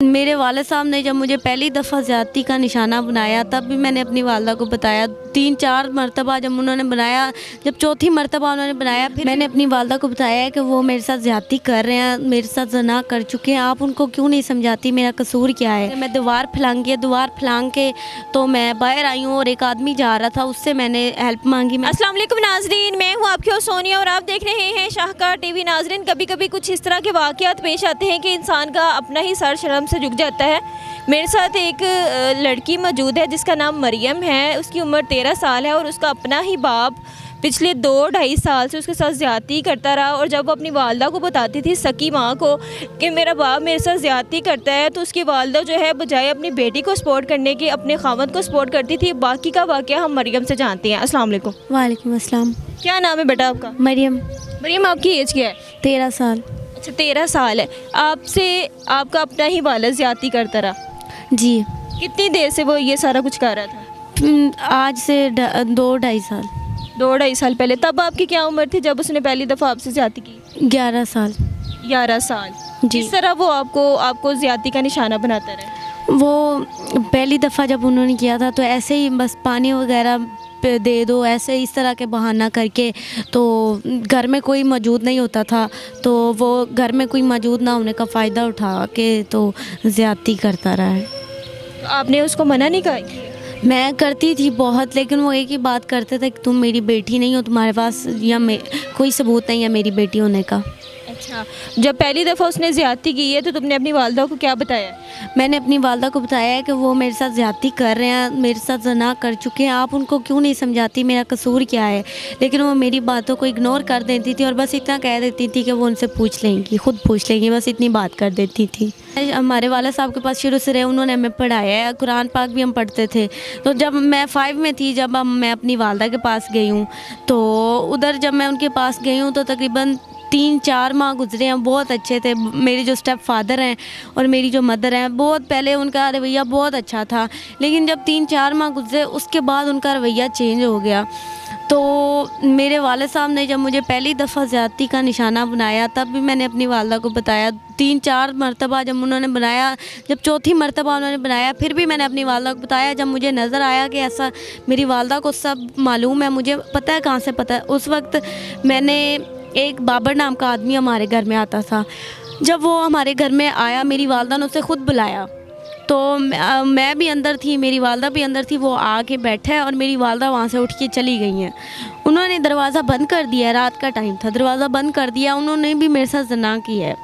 میرے والد صاحب نے جب مجھے پہلی دفعہ زیادتی کا نشانہ بنایا تب بھی میں نے اپنی والدہ کو بتایا، 3-4 مرتبہ جب انہوں نے بنایا، جب چوتھی مرتبہ انہوں نے بنایا پھر میں نے اپنی والدہ کو بتایا کہ وہ میرے ساتھ زیادتی کر رہے ہیں، میرے ساتھ زنا کر چکے ہیں، آپ ان کو کیوں نہیں سمجھاتی، میرا قصور کیا ہے۔ میں دیوار پھلانگ کے تو میں باہر آئی ہوں اور ایک آدمی جا رہا تھا، اس سے میں نے ہیلپ مانگی۔ السلام علیکم ناظرین، میں ہوں آپ کی سونیا اور آپ دیکھ رہے ہیں شاہکار ٹی وی۔ ناظرین، کبھی کبھی کچھ اس طرح کے واقعات پیش آتے ہیں کہ انسان کا اپنا ہی سر شرم سے جھک جاتا ہے۔ میرے ساتھ ایک لڑکی موجود ہے جس کا نام مریم ہے، اس کی عمر 13 سال ہے اور اس کا اپنا ہی باپ پچھلے 2-2.5 سال سے اس کے ساتھ زیادتی کرتا رہا، اور جب وہ اپنی والدہ کو بتاتی تھی، سکی ماں کو، کہ میرا باپ میرے ساتھ زیادتی کرتا ہے، تو اس کی والدہ جو ہے بجائے اپنی بیٹی کو سپورٹ کرنے کے اپنے خاوند کو سپورٹ کرتی تھی۔ باقی کا واقعہ ہم مریم سے جانتے ہیں۔ السلام علیکم۔ وعلیکم السلام۔ کیا نام ہے بیٹا آپ کا؟ مریم، مریم، آپ کی ایج کیا ہے؟ 13 سال۔ اچھا، 13 سال ہے۔ آپ سے آپ کا اپنا ہی والد زیادتی کرتا رہا؟ جی، کتنی دیر سے وہ یہ سارا کچھ کر رہا تھا؟ آج سے 2-2.5 سال۔ 2-2.5 سال پہلے۔ تب آپ کی کیا عمر تھی جب اس نے پہلی دفعہ آپ سے زیادتی کی؟ 11 سال۔ 11 سال۔ جی۔ کس طرح وہ آپ کو زیادتی کا نشانہ بناتا رہا؟ وہ پہلی دفعہ جب انہوں نے کیا تھا تو ایسے ہی بس پانی وغیرہ پہ دے دو، ایسے اس طرح کے بہانہ کر کے، تو گھر میں کوئی موجود نہیں ہوتا تھا تو وہ گھر میں کوئی موجود نہ ہونے کا فائدہ اٹھا کے تو زیادتی کرتا رہا ہے۔ تو آپ نے اس کو منع نہیں کیا؟ میں کرتی تھی بہت، لیکن وہ ایک ہی بات کرتے تھے کہ تم میری بیٹی نہیں ہو، تمہارے پاس یا کوئی ثبوت نہیں ہے میری بیٹی ہونے کا۔ اچھا، جب پہلی دفعہ اس نے زیادتی کی ہے تو تم نے اپنی والدہ کو کیا بتایا؟ میں نے اپنی والدہ کو بتایا ہے کہ وہ میرے ساتھ زیادتی کر رہے ہیں، میرے ساتھ زنا کر چکے ہیں، آپ ان کو کیوں نہیں سمجھاتی، میرا قصور کیا ہے، لیکن وہ میری باتوں کو اگنور کر دیتی تھی اور بس اتنا کہہ دیتی تھی کہ وہ ان سے پوچھ لیں گی، خود پوچھ لیں گی، بس اتنی بات کر دیتی تھی۔ ہمارے والد صاحب کے پاس شروع سے رہے، انہوں نے ہمیں پڑھایا ہے، قرآن پاک بھی ہم پڑھتے تھے۔ تو جب میں 5 میں تھی، جب میں اپنی والدہ کے پاس گئی ہوں، تو ادھر جب میں ان کے پاس گئی ہوں تو تقریباً 3-4 ماہ گزرے ہیں، بہت اچھے تھے۔ میرے جو اسٹیپ فادر ہیں اور میری جو مدر ہیں، بہت پہلے ان کا رویہ بہت اچھا تھا، لیکن جب 3-4 ماہ گزرے اس کے بعد ان کا رویہ چینج ہو گیا۔ تو میرے والد صاحب نے جب مجھے پہلی دفعہ زیادتی کا نشانہ بنایا تب بھی میں نے اپنی والدہ کو بتایا، 3-4 مرتبہ جب انہوں نے بنایا، جب چوتھی مرتبہ انہوں نے بنایا پھر بھی میں نے اپنی والدہ کو بتایا۔ جب مجھے نظر آیا کہ ایسا، میری والدہ کو سب معلوم ہے، مجھے پتہ ہے کہاں سے پتہ ہے، اس وقت میں نے ایک بابر نام کا آدمی ہمارے گھر میں آتا تھا، جب وہ ہمارے گھر میں آیا میری والدہ نے اسے خود بلایا، تو میں بھی اندر تھی، میری والدہ بھی اندر تھی، وہ آ کے بیٹھے اور میری والدہ وہاں سے اٹھ کے چلی گئی ہیں۔ انہوں نے دروازہ بند کر دیا، رات کا ٹائم تھا، دروازہ بند کر دیا، انہوں نے بھی میرے ساتھ زنا کی ہے۔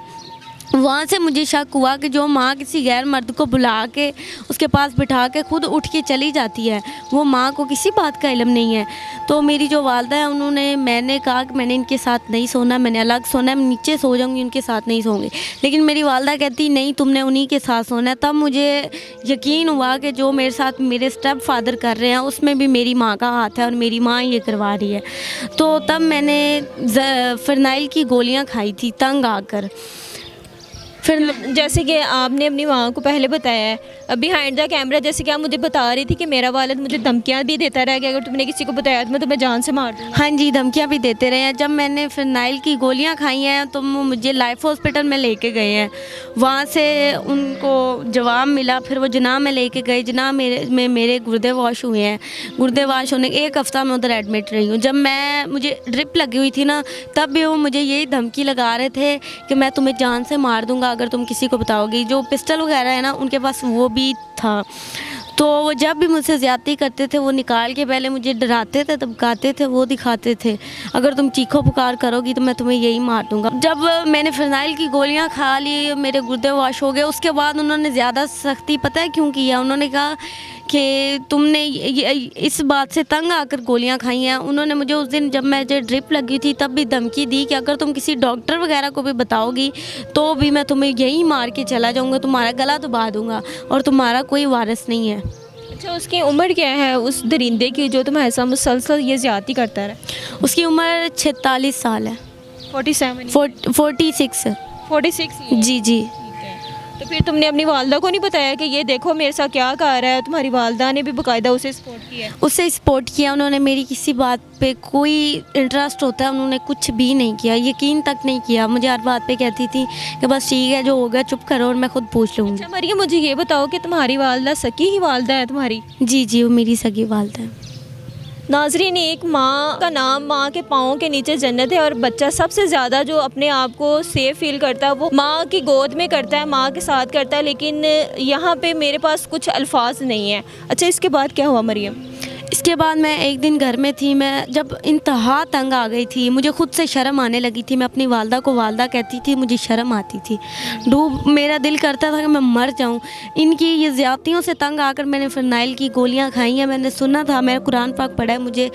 وہاں سے مجھے شک ہوا کہ جو ماں کسی غیر مرد کو بلا کے اس کے پاس بٹھا کے خود اٹھ کے چلی جاتی ہے، وہ ماں کو کسی بات کا علم نہیں ہے۔ تو میری جو والدہ ہے، میں نے کہا کہ میں نے ان کے ساتھ نہیں سونا، میں نے الگ سونا ہے، میں نیچے سو جاؤں گی، ان کے ساتھ نہیں سوں گی، لیکن میری والدہ کہتی نہیں، تم نے انہی کے ساتھ سونا ہے۔ تب مجھے یقین ہوا کہ جو میرے ساتھ میرے اسٹیپ فادر کر رہے ہیں اس میں بھی میری ماں کا ہاتھ ہے اور میری ماں یہ کروا رہی ہے۔ تو تب میں نے فرنائل کی گولیاں کھائی تھی تنگ آ کر۔ پھر جیسے کہ آپ نے اپنی ماں کو پہلے بتایا ہے بیہائنڈ دا کیمرہ، جیسے کہ آپ مجھے بتا رہی تھی کہ میرا والد مجھے دھمکیاں بھی دیتا رہا کہ اگر تم نے کسی کو بتایا تو میں تمہیں جان سے مار دوں گا۔ ہاں جی، دھمکیاں بھی دیتے رہے ہیں۔ جب میں نے فرنائل کی گولیاں کھائی ہیں تو مجھے لائف ہاسپٹل میں لے کے گئے ہیں، وہاں سے ان کو جواب ملا، پھر وہ جناح میں لے کے گئے، جناح میں میرے گردے واش ہوئے ہیں، گردے واش ہونے 1 ہفتہ میں ادھر ایڈمٹ رہی ہوں۔ جب مجھے ڈرپ لگی ہوئی تھی نا، تب بھی وہ مجھے یہی دھمکی لگا رہے تھے کہ میں تمہیں جان سے مار دوں گا اگر تم کسی کو بتاؤ گی۔ جو پسٹل وغیرہ ہے نا ان کے پاس وہ بھی تھا، تو وہ جب بھی مجھ سے زیادتی کرتے تھے وہ نکال کے پہلے مجھے ڈراتے تھے، دھمکاتے تھے، وہ دکھاتے تھے اگر تم چیخو پکار کرو گی تو میں تمہیں یہی مار دوں گا۔ جب میں نے فرنائل کی گولیاں کھا لی، میرے گردے واش ہو گئے، اس کے بعد انہوں نے زیادہ سختی پتہ ہے کیوں کیا؟ انہوں نے کہا کہ تم نے اس بات سے تنگ آ کر گولیاں کھائی ہیں۔ انہوں نے مجھے اس دن جب مجھے ڈرپ لگی تھی تب بھی دھمکی دی کہ اگر تم کسی ڈاکٹر وغیرہ کو بھی بتاؤ گی تو بھی میں تمہیں یہی مار کے چلا جاؤں گا، تمہارا گلا دبا دوں گا اور تمہارا کوئی وارث نہیں ہے۔ اچھا، اس کی عمر کیا ہے اس درندے کی جو تمہارے ساتھ مسلسل یہ زیادتی کرتا رہا؟ اس کی عمر 46 سال ہے۔ 47 46 46 جی جی۔ ٹھیک ہے۔ तो फिर तुमने अपनी वालदा को नहीं बताया कि ये देखो मेरे साथ क्या कर रहा है? तुम्हारी वालदा ने भी बाकायदा उसे सपोर्ट किया है? उससे सपोर्ट किया उन्होंने, मेरी किसी बात पे कोई इंटरेस्ट होता है उन्होंने कुछ भी नहीं किया, यकीन तक नहीं किया। मुझे हर बात पे कहती थी कि बस ठीक है जो होगा चुप करो और मैं खुद पूछ लूँगी। अच्छा मरियम, मुझे ये बताओ कि तुम्हारी वालदा सकी ही वालदा है तुम्हारी? जी जी, वो मेरी सगी वालदा है। नाज़रीन, एक माँ का नाम माँ के पाँव के नीचे जन्नत है, और बच्चा सबसे ज़्यादा जो अपने आप को सेफ फील करता है वो माँ की गोद में करता है, माँ के साथ करता है। लेकिन यहाँ पे मेरे पास कुछ अल्फाज नहीं है। अच्छा, इसके बाद क्या हुआ मरियम? इसके बाद मैं एक दिन घर में थी, मैं जब इंतहा तंग आ गई थी, मुझे खुद से शर्म आने लगी थी। मैं अपनी वालदा को वालदा कहती थी, मुझे शर्म आती थी, मेरा दिल करता था कि मैं मर जाऊं। इनकी ये ज़्यादतियों से तंग आकर मैंने फ़िनाइल की गोलियां खाई हैं। मैंने सुना था, मैं कुरान पाक पढ़ा है, मुझे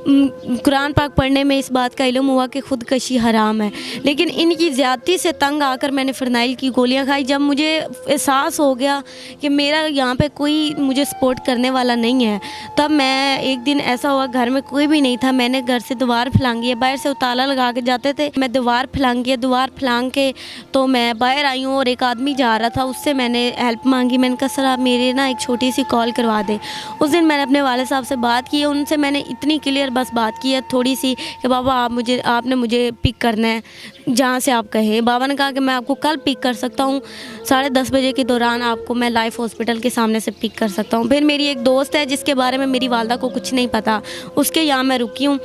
कुरान पाक पढ़ने में इस बात का इल्म हुआ कि ख़ुदकशी हराम है, लेकिन इनकी ज़्यादती से तंग आकर मैंने फ़िनाइल की गोलियाँ खाई। जब मुझे एहसास हो गया कि मेरा यहाँ पर कोई मुझे सपोर्ट करने वाला नहीं है, तब मैं एक दिन ऐसा हुआ, घर में कोई भी नहीं था, मैंने घर से दीवार फैलांगी है, बाहर से ताला लगा के जाते थे, मैं दीवार फैलांगी है, दीवार फैलांग के तो मैं बाहर आई हूँ और एक आदमी जा रहा था, उससे मैंने हेल्प मांगी। मैंने कहा सर आप मेरे ना एक छोटी सी कॉल करवा दें। उस दिन मैंने अपने वाले साहब से बात की है, उनसे मैंने इतनी क्लियर बस बात की है थोड़ी सी कि बाबा आपने मुझे पिक करना है जहाँ से आप कहें। बाबा ने कहा कि मैं आपको कल पिक कर सकता हूँ, 10:30 बजे के दौरान आपको मैं लाइफ हॉस्पिटल के सामने से पिक कर सकता हूँ। फिर मेरी एक दोस्त है जिसके बारे में मेरी वालदा को कुछ नहीं पता, उसके यहाँ मैं रुकी हूँ।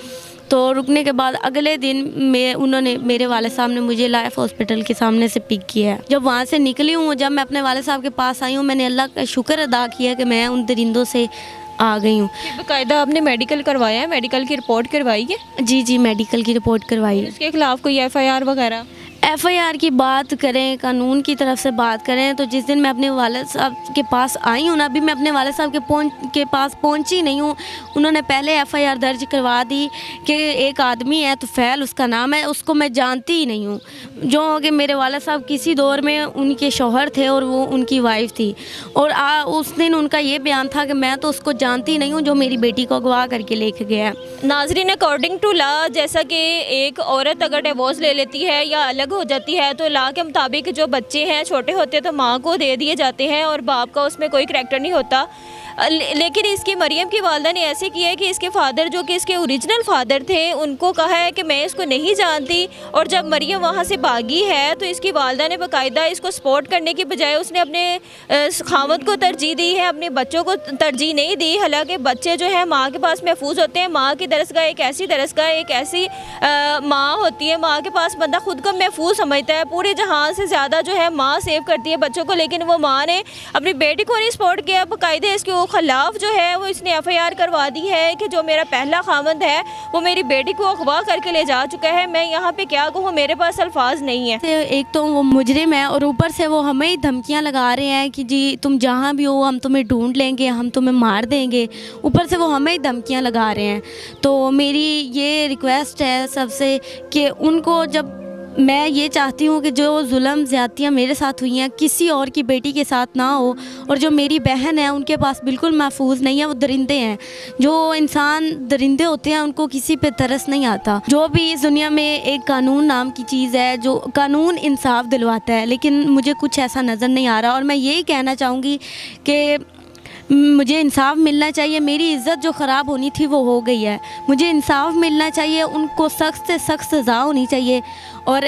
तो रुकने के बाद अगले दिन उन्होंने मेरे वाले साहब ने मुझे लाइफ हॉस्पिटल के सामने से पिक किया है। जब वहाँ से निकली हूँ, जब मैं अपने वाले साहब के पास आई हूँ, मैंने अल्लाह का शुक्र अदा किया कि मैं उन दरिंदों से आ गई हूँ। बाकायदा आपने मेडिकल करवाया है? मेडिकल की रिपोर्ट करवाई है? जी जी, मेडिकल की रिपोर्ट करवाई है। इसके खिलाफ़ कोई FIR वगैरह? FIR की बात करें, कानून की तरफ से बात करें, तो जिस दिन मैं अपने वालिद साहब के पास आई हूँ ना, अभी मैं अपने वालिद साहब के पास पहुँची नहीं हूँ, उन्होंने पहले FIR दर्ज करवा दी कि एक आदमी है तुफैल उसका नाम है, उसको मैं जानती ही नहीं हूँ। जो कि मेरे वालिद साहब किसी दौर में उनके शौहर थे और वो उनकी वाइफ थी, और उस दिन उनका ये बयान था कि मैं तो उसको जानती नहीं हूँ जो मेरी बेटी को अगवा करके लेके गया है। नाजरीन, अकॉर्डिंग टू लॉ, जैसा कि एक औरत अगर डिवोर्स ले लेती है या अलग हो जाती है तो लॉ के मुताबिक जो बच्चे हैं छोटे होते हैं तो माँ को दे दिए जाते हैं और बाप का उसमें कोई करैक्टर नहीं होता। लेकिन इसकी मरियम की वालदा ने ऐसे किया है कि इसके फादर जो कि इसके ओरिजिनल फादर थे उनको कहा है कि मैं इसको नहीं जानती, और जब मरियम वहाँ से भागी है तो इसकी वालदा ने बाकायदा इसको सपोर्ट करने की बजाय उसने अपने खावत को तरजीह दी है, अपने बच्चों को तरजीह नहीं दी। हालांकि बच्चे जो है माँ के पास महफूज होते हैं। माँ की दरसगाह एक ऐसी दरसगाह, एक ऐसी माँ होती है, माँ के पास बंदा खुद को महफूज समझता है। पूरे जहां से ज़्यादा जो है माँ सेव करती है बच्चों को, लेकिन वो माँ ने अपनी बेटी को नहीं सपोर्ट किया। बाकायदे इसके खिलाफ जो है वो इसने FIR करवा दी है कि जो मेरा पहला खामद है वो मेरी बेटी को अगवा करके ले जा चुका है। मैं यहाँ पे क्या कहूँ, मेरे पास अल्फाज नहीं है। एक तो वो मुजरिम है और ऊपर से वो हमें ही धमकियाँ लगा रहे हैं कि जी तुम जहाँ भी हो हम तुम्हें ढूंढ लेंगे, हम तुम्हें मार देंगे। ऊपर से वो हमें ही धमकियाँ लगा रहे हैं। तो मेरी ये रिक्वेस्ट है सबसे कि उनको, जब मैं ये चाहती हूँ कि जो जुल्म ज़्यादतियाँ मेरे साथ हुई हैं किसी और की बेटी के साथ ना हो, और जो मेरी बहन है उनके पास बिल्कुल महफूज नहीं है, वो दरिंदे हैं। जो इंसान दरिंदे होते हैं उनको किसी पे तरस नहीं आता। जो भी इस दुनिया में एक कानून नाम की चीज़ है, जो कानून इंसाफ दिलवाता है, लेकिन मुझे कुछ ऐसा नज़र नहीं आ रहा। और मैं यही कहना चाहूँगी कि मुझे इंसाफ मिलना चाहिए। मेरी इज़्ज़त जो ख़राब होनी थी वो हो गई है, मुझे इंसाफ मिलना चाहिए, उनको सख्त से सख्त सज़ा होनी चाहिए। और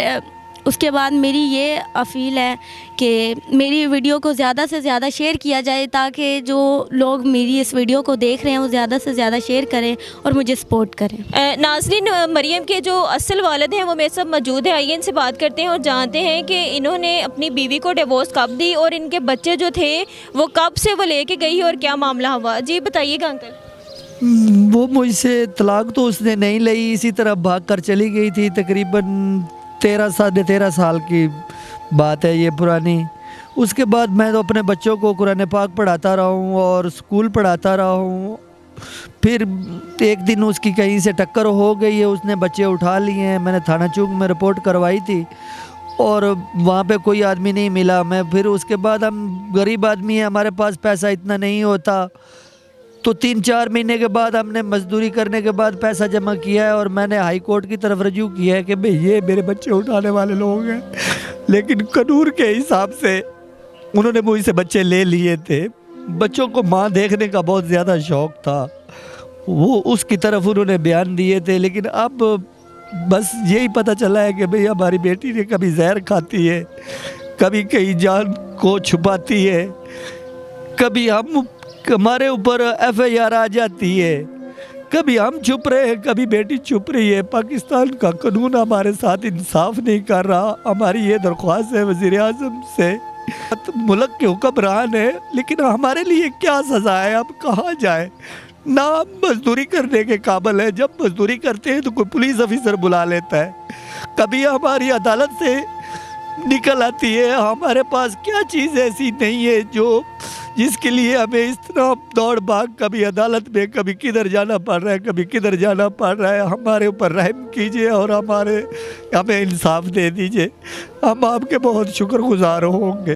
उसके बाद मेरी ये अपील है कि मेरी वीडियो को ज़्यादा से ज़्यादा शेयर किया जाए ताकि जो लोग मेरी इस वीडियो को देख रहे हैं वो ज़्यादा से ज़्यादा शेयर करें और मुझे सपोर्ट करें। नाज़रीन, मरियम के जो असल वालिद हैं वो मेरे साथ मौजूद है। आइए इनसे बात करते हैं और जानते हैं कि इन्होंने अपनी बीवी को डिवोर्स कब दी और इनके बच्चे जो थे वो कब से वो लेके गई और क्या मामला हुआ। जी बताइएगा अंकल। वो मुझसे तलाक तो उसने नहीं ली, इसी तरह भाग कर चली गई थी। तकरीबन 13 साल की बात है ये पुरानी। उसके बाद मैं तो अपने बच्चों को कुरान पाक पढ़ाता रहा हूँ और स्कूल पढ़ाता रहा हूँ। फिर एक दिन उसकी कहीं से टक्कर हो गई है, उसने बच्चे उठा लिए हैं। मैंने थाना चौक में रिपोर्ट करवाई थी और वहाँ पे कोई आदमी नहीं मिला। मैं फिर उसके बाद, हम गरीब आदमी हैं, हमारे पास पैसा इतना नहीं होता, तो 3-4 महीने के बाद हमने मजदूरी करने के बाद पैसा जमा किया है और मैंने हाई कोर्ट की तरफ रजू किया है कि भाई ये मेरे बच्चे उठाने वाले लोग हैं। लेकिन कानून के हिसाब से उन्होंने मुझसे बच्चे ले लिए थे। बच्चों को माँ देखने का बहुत ज़्यादा शौक़ था, वो उसकी तरफ उन्होंने बयान दिए थे। लेकिन अब बस यही पता चला है कि भाई हमारी बेटी ने कभी जहर खाती है, कभी कहीं जान को छुपाती है, कभी हमारे ऊपर FIR आ जाती है, कभी हम चुप रहे हैं, कभी बेटी चुप रही है। पाकिस्तान का कानून हमारे साथ इंसाफ नहीं कर रहा। हमारी ये दरख्वास्त है वज़ीर आज़म से, मुल्क के हुक्मरान है, लेकिन हमारे लिए क्या सज़ा है, अब कहाँ जाए। ना हम मजदूरी करने के काबिल है, जब मजदूरी करते हैं तो कोई पुलिस ऑफिसर बुला लेता है, कभी हमारी अदालत से निकल आती है। हमारे पास क्या चीज़ ऐसी नहीं है जो जिसके लिए हमें इस तरह दौड़ भाग, कभी अदालत में, कभी किधर जाना पड़ रहा है, कभी किधर जाना पड़ रहा है। हमारे ऊपर रहम कीजिए और हमें इंसाफ दे दीजिए, हम आपके बहुत शुक्रगुजार होंगे।